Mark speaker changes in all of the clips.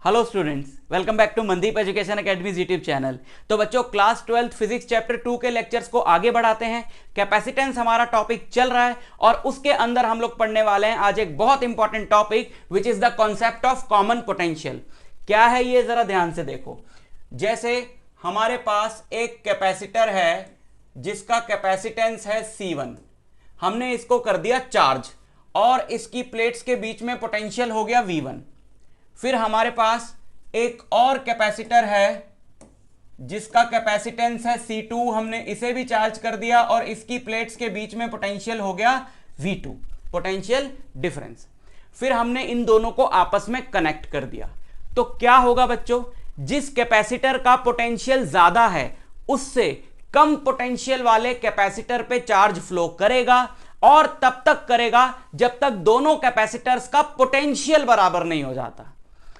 Speaker 1: Hello students, welcome back to Mandeep education academy YouTube channel. तो बच्चों, class 12 physics chapter 2 के lectures को आगे बढ़ाते हैं। कैपेसिटेंस हमारा टॉपिक चल रहा है और उसके अंदर हम लोग पढ़ने वाले हैं आज एक बहुत important topic which is the concept of common potential. क्या है ये, जरा ध्यान से देखो। जैसे हमारे पास एक कैपेसिटर है जिसका कैपेसिटेंस है C1, हमने इसको कर दिया चार्ज और इसकी प्लेट्स के बीच में पोटेंशियल हो गया V1। फिर हमारे पास एक और कैपेसिटर है जिसका कैपेसिटेंस है C2, हमने इसे भी चार्ज कर दिया और इसकी प्लेट्स के बीच में पोटेंशियल हो गया V2, पोटेंशियल डिफरेंस। फिर हमने इन दोनों को आपस में कनेक्ट कर दिया। तो क्या होगा बच्चों, जिस कैपेसिटर का पोटेंशियल ज्यादा है उससे कम पोटेंशियल वाले कैपेसिटर पे चार्ज फ्लो करेगा और तब तक करेगा जब तक दोनों कैपेसिटर्स का पोटेंशियल बराबर नहीं हो जाता।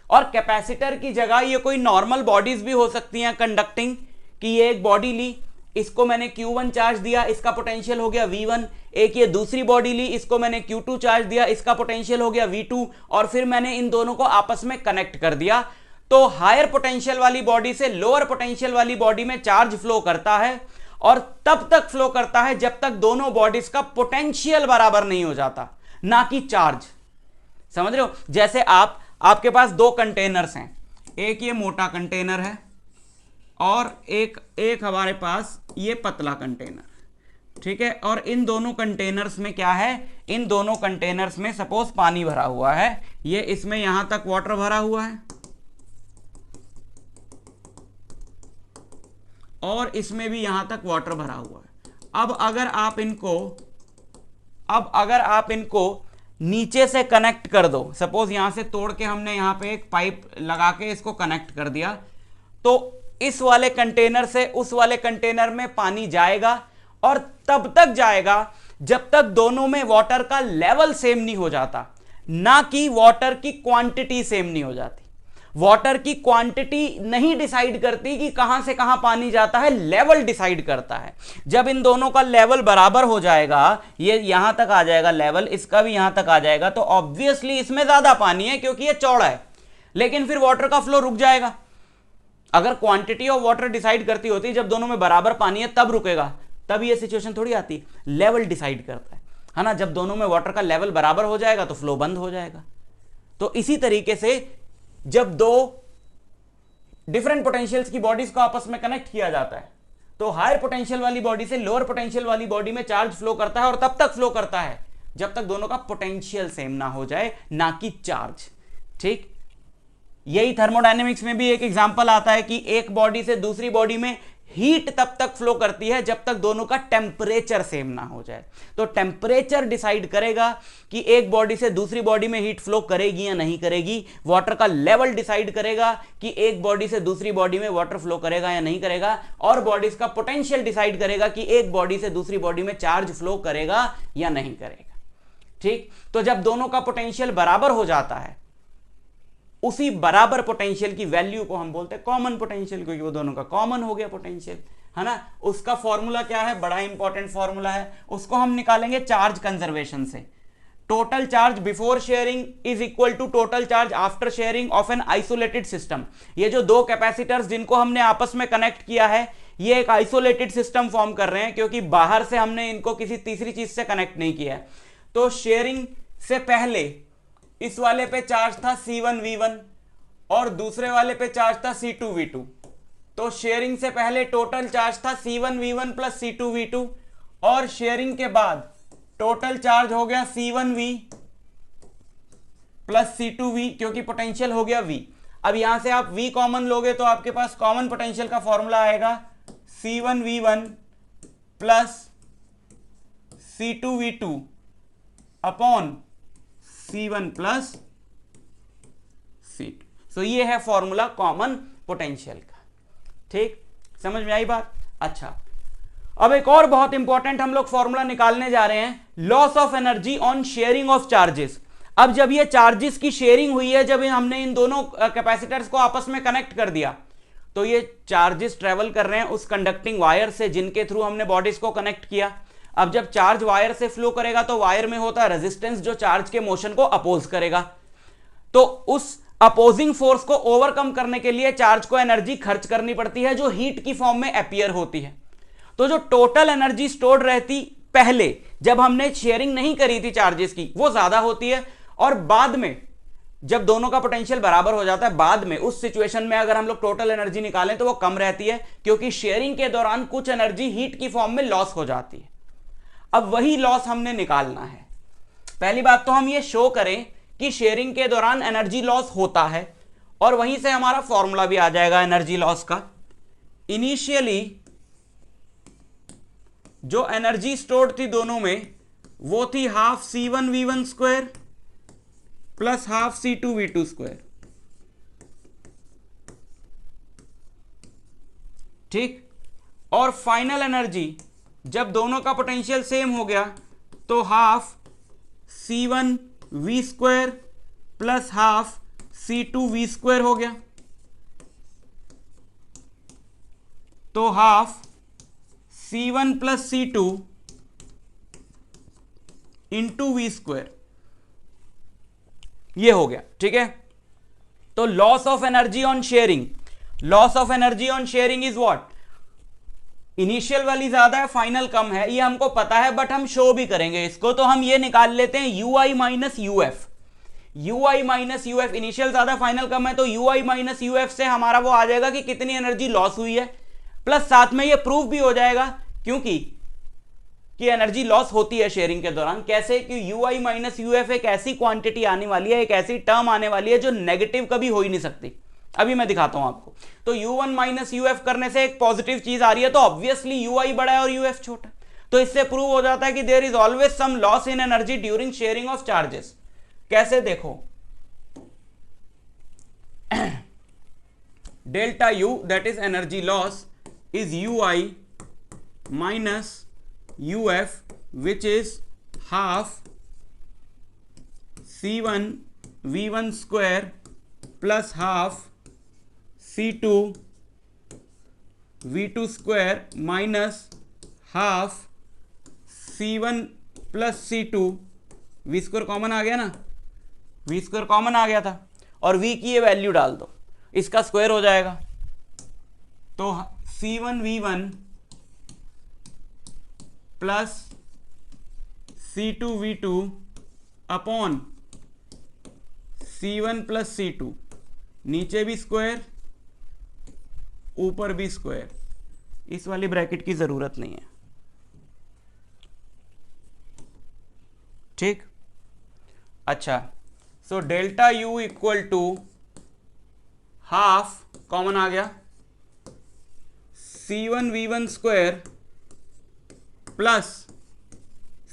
Speaker 1: और कैपेसिटर की जगह ये कोई नॉर्मल बॉडीज भी हो सकती हैं कंडक्टिंग, कि ये एक बॉडी ली, इसको मैंने Q1 चार्ज दिया, इसका पोटेंशियल हो गया V1। एक ये दूसरी बॉडी ली, इसको मैंने Q2 चार्ज दिया, इसका पोटेंशियल हो गया V2। और फिर मैंने इन दोनों को आपस में कनेक्ट कर दिया। तो हायर पोटेंशियल वाली बॉडी से लोअर पोटेंशियल वाली बॉडी में चार्ज फ्लो करता है और तब तक फ्लो करता है जब तक दोनों बॉडीज का पोटेंशियल बराबर नहीं हो जाता, ना कि चार्ज। समझ रहे हो? जैसे आपके पास दो कंटेनर्स हैं, एक ये मोटा कंटेनर है और एक हमारे पास ये पतला कंटेनर, ठीक है। और इन दोनों कंटेनर्स में क्या है, इन दोनों कंटेनर्स में सपोज पानी भरा हुआ है, ये इसमें यहां तक वाटर भरा हुआ है और इसमें भी यहां तक वाटर भरा हुआ है। अब अगर आप इनको नीचे से कनेक्ट कर दो, सपोज यहां से तोड़ के हमने यहां पे एक पाइप लगा के इसको कनेक्ट कर दिया, तो इस वाले कंटेनर से उस वाले कंटेनर में पानी जाएगा और तब तक जाएगा जब तक दोनों में वाटर का लेवल सेम नहीं हो जाता, ना कि वाटर की क्वांटिटी सेम नहीं हो जाती। वाटर की क्वांटिटी नहीं डिसाइड करती कि कहां से कहां पानी जाता है, लेवल डिसाइड करता है। जब इन दोनों का लेवल बराबर हो जाएगा, ये यहां तक आ जाएगा लेवल, इसका भी यहां तक आ जाएगा, तो ऑब्वियसली इसमें ज्यादा पानी है क्योंकि ये चौड़ा है, लेकिन फिर वाटर का फ्लो रुक जाएगा। अगर क्वांटिटी ऑफ वाटर डिसाइड करती होती जब दोनों में बराबर पानी है तब रुकेगा, तब ये सिचुएशन थोड़ी आती। लेवल डिसाइड करता है ना। जब दोनों में वाटर का लेवल बराबर हो जाएगा तो फ्लो बंद हो जाएगा। तो इसी तरीके से जब दो डिफरेंट पोटेंशियल्स की बॉडीज को आपस में कनेक्ट किया जाता है तो हायर पोटेंशियल वाली बॉडी से लोअर पोटेंशियल वाली बॉडी में चार्ज फ्लो करता है और तब तक फ्लो करता है जब तक दोनों का पोटेंशियल सेम ना हो जाए, ना कि चार्ज। ठीक, यही थर्मोडायनेमिक्स में भी एक एग्जांपल आता है कि एक बॉडी से दूसरी बॉडी में हीट तब तक फ्लो करती है जब तक दोनों का टेम्परेचर सेम ना हो जाए। तो टेम्परेचर डिसाइड करेगा कि एक बॉडी से दूसरी बॉडी में हीट फ्लो करेगी या नहीं करेगी। वाटर का लेवल डिसाइड करेगा कि एक बॉडी से दूसरी बॉडी में वाटर फ्लो करेगा या नहीं करेगा। और बॉडीज का पोटेंशियल डिसाइड करेगा कि एक बॉडी से दूसरी बॉडी में चार्ज फ्लो करेगा या नहीं करेगा। ठीक, तो जब दोनों का पोटेंशियल बराबर हो जाता है, उसी बराबर पोटेंशियल की वैल्यू को हम बोलते हैं कॉमन पोटेंशियल, क्योंकि वो दोनों का कॉमन हो गया पोटेंशियल, है ना। उसका फॉर्मूला क्या है, बड़ा इंपॉर्टेंट फॉर्मूला है, उसको हम निकालेंगे चार्ज कंजर्वेशन से। Total charge before sharing is equal to total charge after sharing of an isolated system. ये जो दो कैपेसिटर्स जिनको हमने आपस में कनेक्ट किया है, ये एक आइसोलेटेड सिस्टम फॉर्म कर रहे हैं क्योंकि बाहर से हमने इनको किसी तीसरी चीज से कनेक्ट नहीं किया है। तो शेयरिंग से पहले इस वाले पे चार्ज था C1V1 और दूसरे वाले पे चार्ज था C2V2। तो शेयरिंग से पहले टोटल चार्ज था C1V1 प्लस C2V2 और शेयरिंग के बाद टोटल चार्ज हो गया C1V प्लस C2V, क्योंकि पोटेंशियल हो गया V। अब यहां से आप V कॉमन लोगे तो आपके पास कॉमन पोटेंशियल का फॉर्मूला आएगा C1V1 plus C2V2 upon C1 plus C2। सो ये है फॉर्मूला कॉमन पोटेंशियल का। ठीक, समझ में आई बात? अच्छा, अब एक और बहुत इंपॉर्टेंट हम लोग फॉर्मूला निकालने जा रहे हैं, loss of energy on sharing of charges. अब जब ये चार्जेस की शेयरिंग हुई है, जब हमने इन दोनों कैपेसिटर्स को आपस में कनेक्ट कर दिया, तो ये चार्जेस ट्रेवल कर रहे हैं उस कंडक्टिंग वायर से जिनके थ्रू हमने बॉडीज को कनेक्ट किया। अब जब चार्ज वायर से फ्लो करेगा तो वायर में होता है रेजिस्टेंस जो चार्ज के मोशन को अपोज करेगा। तो उस अपोजिंग फोर्स को ओवरकम करने के लिए चार्ज को एनर्जी खर्च करनी पड़ती है जो हीट की फॉर्म में अपीयर होती है। तो जो टोटल एनर्जी स्टोर्ड रहती पहले जब हमने शेयरिंग नहीं करी थी चार्जेस की, वो ज्यादा होती है, और बाद में जब दोनों का पोटेंशियल बराबर हो जाता है, बाद में उस सिचुएशन में अगर हम लोग टोटल एनर्जी निकालें तो वो कम रहती है, क्योंकि शेयरिंग के दौरान कुछ एनर्जी हीट की फॉर्म में लॉस हो जाती है। अब वही लॉस हमने निकालना है। पहली बात तो हम ये शो करें कि शेयरिंग के दौरान एनर्जी लॉस होता है, और वहीं से हमारा फॉर्मूला भी आ जाएगा एनर्जी लॉस का। इनिशियली जो एनर्जी स्टोर्ड थी दोनों में वो थी half C1V1 square plus half C2V2 square, ठीक। और फाइनल एनर्जी जब दोनों का पोटेंशियल सेम हो गया तो half C1V square plus half C2V square हो गया, तो half C1 plus C2 into V square, ये हो गया, ठीक है। तो loss of energy on sharing, loss of energy on sharing is what, initial वाली ज्यादा है, फाइनल कम है, ये हमको पता है, बट हम शो भी करेंगे इसको। तो हम ये निकाल लेते हैं ui minus UF, ui minus UF, initial ज्यादा फाइनल कम है, तो ui माइनस यूएफ से हमारा वो आ जाएगा कि कितनी एनर्जी लॉस हुई है, प्लस साथ में ये प्रूफ भी हो जाएगा क्योंकि कि एनर्जी लॉस होती है शेयरिंग के दौरान। कैसे कि ui माइनस यूएफ एक ऐसी क्वांटिटी आने वाली है, एक ऐसी टर्म आने वाली है जो नेगेटिव कभी हो ही नहीं सकती। अभी मैं दिखाता हूं आपको। तो u1 माइनस यूएफ करने से एक पॉजिटिव चीज आ रही है, तो ऑब्वियसली ui बड़ा है और uf छोटा, तो इससे प्रूव हो जाता है कि there is always some loss in energy during sharing of charges. कैसे, देखो delta u that is energy loss is ui minus uf which is half C1V1 square plus half C2V2 square minus half C1 plus C2, V square common आ गया ना, V square common आ गया था, और V की ये value डाल दो, इसका स्क्वायर हो जाएगा, तो C1V1 plus C2V2 upon C1 plus C2, नीचे भी स्क्वायर ऊपर भी स्क्वायर, इस वाली ब्रैकेट की जरूरत नहीं है, ठीक। अच्छा, so delta U equal to half common आ गया C1V1 square plus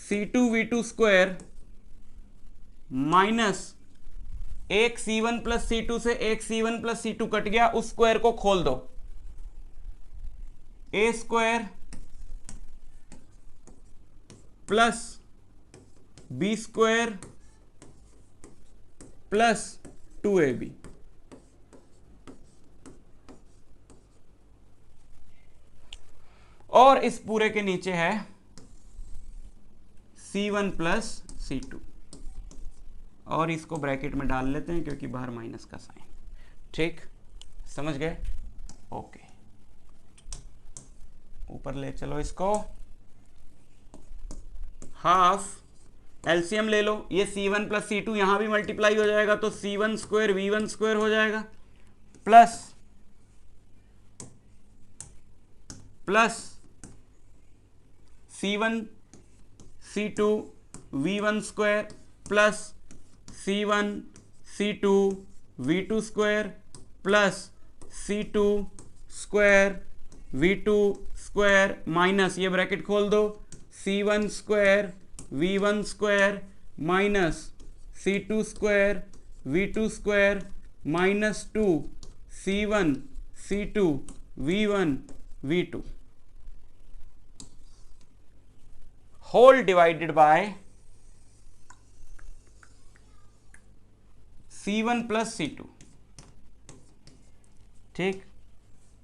Speaker 1: C2V2 square minus एक C1 प्लस C2 से एक C1 प्लस C2 कट गया, उस स्क्वायर को खोल दो, a square plus b square plus 2ab, और इस पूरे के नीचे है C1 प्लस C2, और इसको ब्रैकेट में डाल लेते हैं क्योंकि बाहर माइनस का साइन, ठीक, समझ गए, ओके। ऊपर ले चलो इसको, हाफ एलसीएम ले लो, ये C1 प्लस C2 यहां भी मल्टीप्लाई हो जाएगा, तो C1 स्क्वायर V1 स्क्वायर हो जाएगा plus C1 C2 V1 square plus C1 C2 V2 square plus C2 square V2 square minus, ये ब्रैकेट खोल दो, C1 square V1 square minus C2 square V2 square minus 2 C1 C2 V1 V2 whole divided by C1 plus C2, ठीक।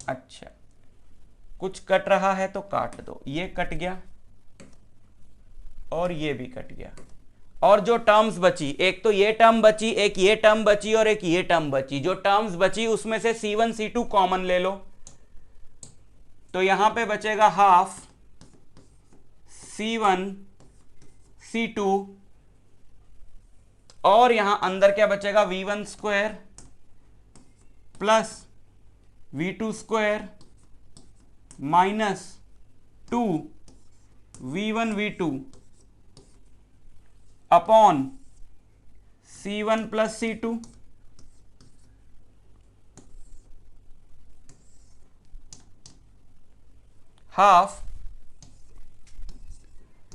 Speaker 1: अच्छा, कुछ cut रहा है तो काट दो, ये कट गया और ये भी कट गया, और जो टर्म्स बची, एक तो ये टर्म बची, एक ये टर्म बची और एक ये टर्म बची, जो टर्म्स बची उसमें से C1 C2 कॉमन ले लो, तो यहां पे बचेगा हाफ C1 C2 और यहां अंदर क्या बचेगा, V1 square plus V2 square minus 2 V1 V2 upon C1 plus C2। Half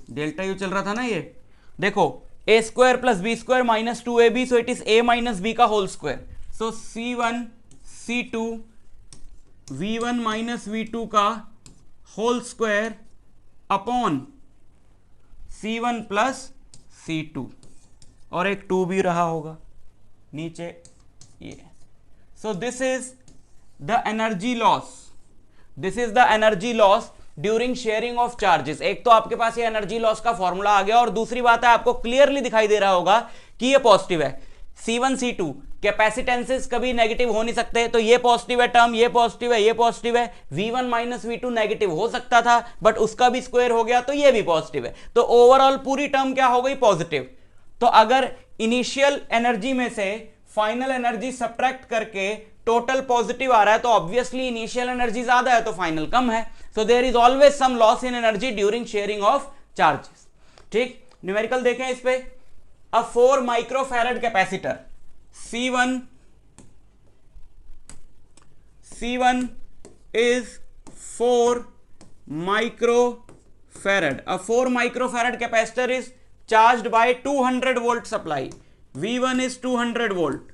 Speaker 1: delta U चल रहा था ना, ये देखो A square plus B square minus 2ab, so it is a minus B का whole square. So C1 C2 V1 minus V2 का whole square upon C1 plus C2 और एक 2 भी रहा होगा नीचे ये। So this is the energy loss, this is the energy loss during sharing of charges. एक तो आपके पास ये एनर्जी लॉस का फॉर्मूला आ गया और दूसरी बात है आपको क्लियरली दिखाई दे रहा होगा कि ये पॉजिटिव है। C1 C2 कैपेसिटेंसेस कभी नेगेटिव हो नहीं सकते, तो ये पॉजिटिव है टर्म, ये पॉजिटिव है, ये पॉजिटिव है। V1 माइनस V2 नेगेटिव हो सकता था बट उसका भी स्क्वायर हो गया तो ये भी पॉजिटिव है, तो ओवरऑल पूरी टर्म क्या हो गई, पॉजिटिव। तो अगर इनिशियल एनर्जी में से फाइनल एनर्जी सब्ट्रैक्ट करके टोटल पॉजिटिव आ रहा है तो ऑब्वियसली इनिशियल एनर्जी ज्यादा है तो फाइनल कम है। So there is always some loss in energy during sharing of charges. ठीक, न्यूमेरिकल देखें इस पे। A 4 microfarad capacitor C1 is 4 microfarad. A 4 microfarad capacitor is charged by 200 volt supply. V1 is 200 volt.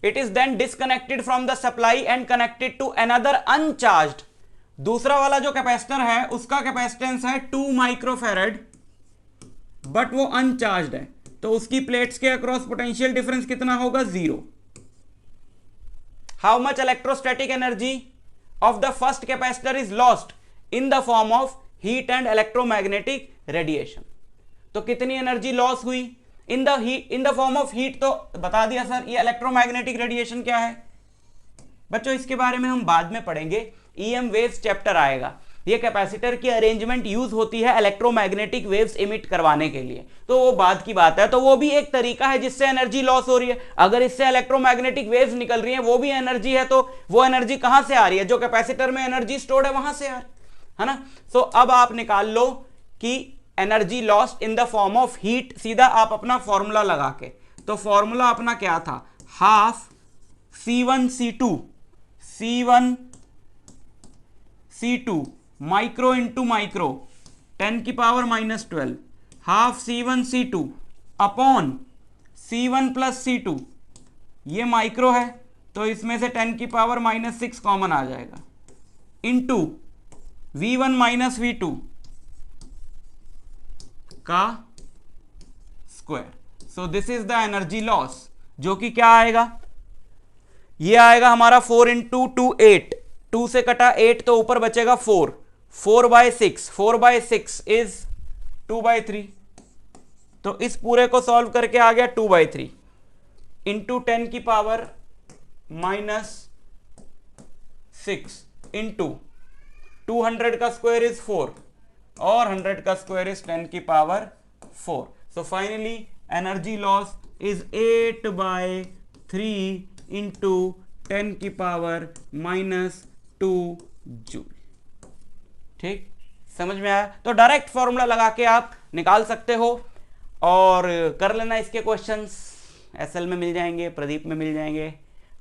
Speaker 1: It is then disconnected from the supply and connected to another uncharged. दूसरा वाला जो capacitor है उसका capacitance है 2 microfarad but वो uncharged है, तो उसकी प्लेट्स के अक्रॉस पोटेंशियल डिफरेंस कितना होगा, 0। How much electrostatic energy of the first capacitor is lost in the form of heat and electromagnetic radiation. तो कितनी एनर्जी लॉस हुई in the form of heat, तो बता दिया सर। ये इलेक्ट्रोमैग्नेटिक रेडिएशन क्या है बच्चों, इसके बारे में हम बाद में पढ़ेंगे, EM वेव्स चैप्टर आएगा। ये कैपेसिटर की अरेंजमेंट यूज होती है इलेक्ट्रोमैग्नेटिक वेव्स इमिट करवाने के लिए, तो वो बाद की बात है। तो वो भी एक तरीका है जिससे एनर्जी लॉस हो रही है। अगर इससे इलेक्ट्रोमैग्नेटिक वेव्स निकल रही हैं वो भी एनर्जी है, तो वो एनर्जी कहां से आ रही है, जो कैपेसिटर में एनर्जी स्टोर्ड है वहां से आ रही है ना। सो अब आप निकाल लो कि energy lost in the form of heat, सीधा आप अपना फॉर्मूला लगा के। तो फॉर्मूला अपना क्या था, half C1 C2 micro into micro 10 की power minus 12, half C1 C2 upon C1 plus C2, ये माइक्रो है तो इसमें से 10 की पावर माइनस 6 कॉमन आ जाएगा, इंटू V1 माइनस V2 का square. So this is the energy loss, जो कि क्या आएगा, ये आएगा हमारा 4 इंटू 2 8, 2 से कटा 8 तो ऊपर बचेगा 4 बाय 6, 4 बाय 6 इज 2/3, तो इस पूरे को सॉल्व करके आ गया 2/3 इंटू 10 की पावर माइनस 6 इंटू 200 का स्क्वायर इज 4 और 100 का स्क्वायर इज 10 की power 4। So finally energy loss is 8/3 into 10 की पावर माइनस 2 जूल। ठीक, समझ में आया। तो डायरेक्ट फॉर्मूला लगा के आप निकाल सकते हो और कर लेना। इसके क्वेश्चंस SL में मिल जाएंगे, प्रदीप में मिल जाएंगे,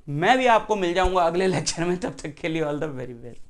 Speaker 1: मैं भी आपको मिल जाऊंगा अगले लेक्चर में। तब तक के लिए ऑल द वेरी बेस्ट।